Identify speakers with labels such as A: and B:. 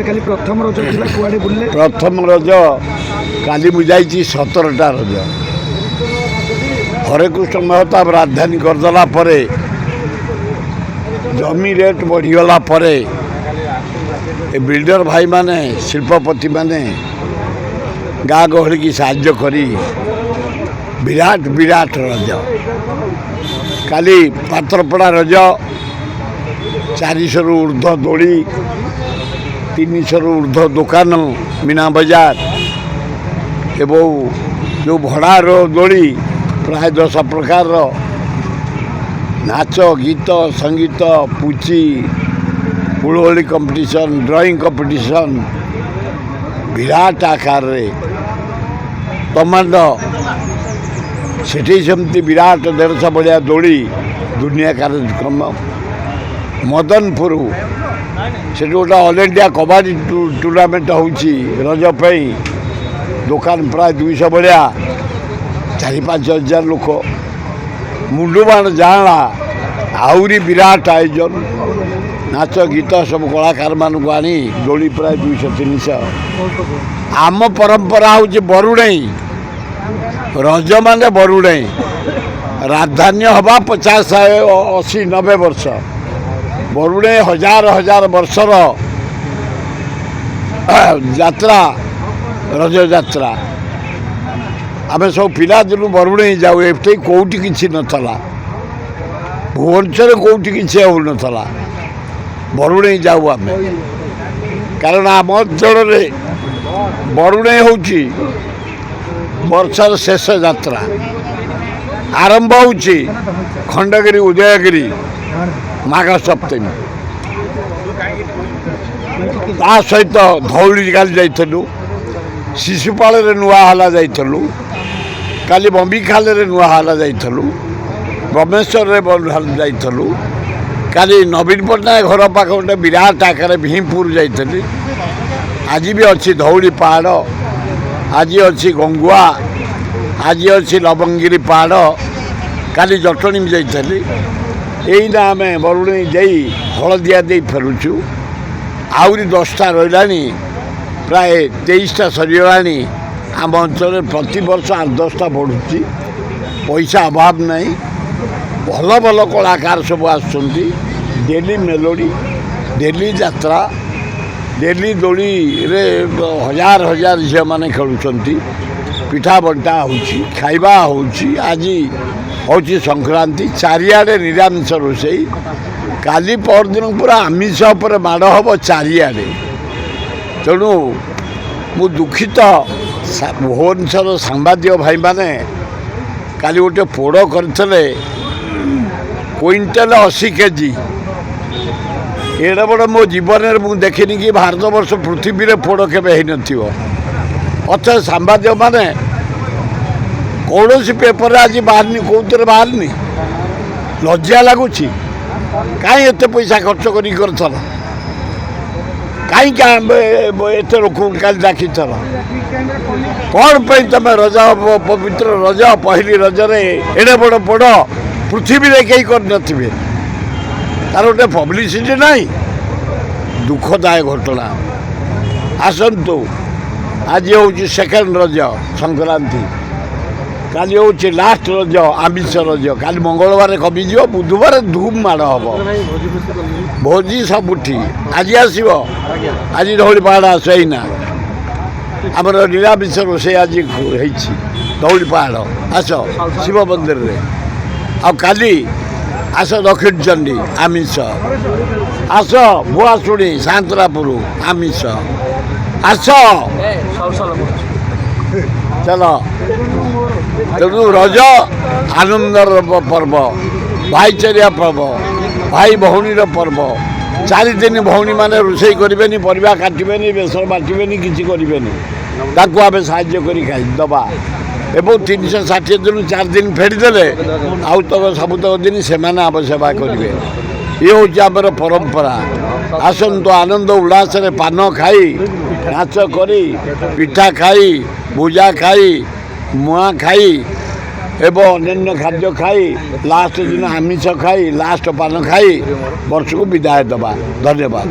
A: କାଲି ପ୍ରଥମ ରଜ ଥିଲା, କୁଆଡ଼େ ବୁଲିଲେ?
B: प्रथम रज काली मुझे 17टा रज हरेकृष्ण महताब राजधानी करदेला परे जमी रेट बढ़ीगला परे बिल्डर भाई माने शिल्पपति माने गाँ गहली की साहाय्य करी विराट विराट रज काली पात्रपड़ा रज 400 रु ऊर्ध्व दोली 300 रु ऊर्ध्व दुकान मीना बजार एवं जो भड़ार दोली प्राय 10 प्रकार नाच गीत संगीत पुची हुड़हुड़ी कंपटीशन ड्राइंग कंपटीशन विराट आकार रे टमाटो सेठी सेमती विराट 150 बढ़िया दोली दुनिया कार्यक्रम मदनपुर से गोटा ऑल इंडिया कबाडी टूर्नामेंट होची रजपई दुकान प्राय 200 बढ़िया 4-5 हजार लोक मुंडुबाण जाना आहरी विराट आयोजन नाच गीत सब कलाकार मानक आनी दोली प्राय 200-300 आम परंपरा हूँ बरुणई रज माने बरुणई राजधानी हवा 50-80-90 वर्ष बरुणे हजार हजार वर्षर यात्रा रज यात्रा आम सब पिला दिन बरुणे जाऊ एटे कौटी किसी नथला भुवनेश्वर कौटी किसी हो नथला बरुणे जाऊ आम कारण आम अंचल बरुणे होची वर्षर शेष यात्रा आरंभ होची खंडगिरी उदयगिरी माघ सप्तमी ता सहित धौली काली जाइलु शिशुपाल नुआहाला जाइलु काली बंबीखाल नुआहाला जाइलु ब्रह्मेश्वर जाइलु काली नवीन पट्टनायक घर पाख गोटे विराट आकार भीमपुर जाइली आज भी अच्छी धौली पहाड़ आज अच्छी गंगुआ आज अच्छी लवंगिरी पहाड़ काली जटणी में जाइली यहीना आम बरुणे जाई हलदिया दे फेरुचु आहरी 10टा रही प्राय 23टा सरीगला आम अंचल प्रति वर्ष 8-10टा बढ़ुची पैसा अभाव नहीं भल भल कलाकार सब आसुँच डेली मेलोडी डेली यात्रा डेली दोली रे हजार हजार झील मैंने खेलुंट पिठा बंटा होची खाइबा होची आज होची संक्रांति चारिआडे निरामिष रोषे काली परदिन पूरा आमिष पर माड़ हम चारिआडे तेणु मु दुखित भुवनेश्वर सांबादिक भाई माने काली गोटे पोड़ करते क्विंटाल 80 केजी एडे बड़ मो जीवन में मुझे देखनी कि भारत वर्ष पृथ्वी में पोड़ केवे अथवा सांबादिक माने कौन पेपर आज बाहरनी कौन बाहरनी लज्जा लगुच कहीं एत पैसा खर्च कर कहीं एत लोक डाकी कौन तुम रज पवित्र रज पहली रजरे एडे बड़ पोड़ पृथ्वी में कहीं कर तार गोटे पब्लिसिटी नहीं दुखदायक घटना आसतु आज हूँ सेकेंड रज संक्रांति काली हूँ लास्ट रज आमिष रज काली मंगलवार कमिज बुधवार धूम माड़ हम भोजी सबुठी आज आसो आज धौली पहाड़ आस ना आमर निरामिष रोषे आज धौली पहाड़ आस शिव मंदिर रे आली आस दक्षिण चंडी आमिष आस भुआशुणी सांतरापुर आमिष आस चलो तेणु रज आनंदर पर्व भाईचारिया पर्व भाई भौणीर पर्व 4 दिन भौणी मैंने रोषे करें परिवा काटबे बेसर बाटबे किसी करें ताकू आम साहाय्य कर दबा एवं 360 दिन 4 दिन फेरीदे आउ तक सबुतक दिन से आम सेवा करेंगे ये हूँ आमर परंपरा आसतु आनंद उल्लास पान खाई नाच करी पिठा खाई भुजा खाई मुआ खाई एवं अन्य खाद्य खाई लास्ट दिन आमिष खाई लास्ट पान खाई वर्ष को विदाय दबा। धन्यवाद।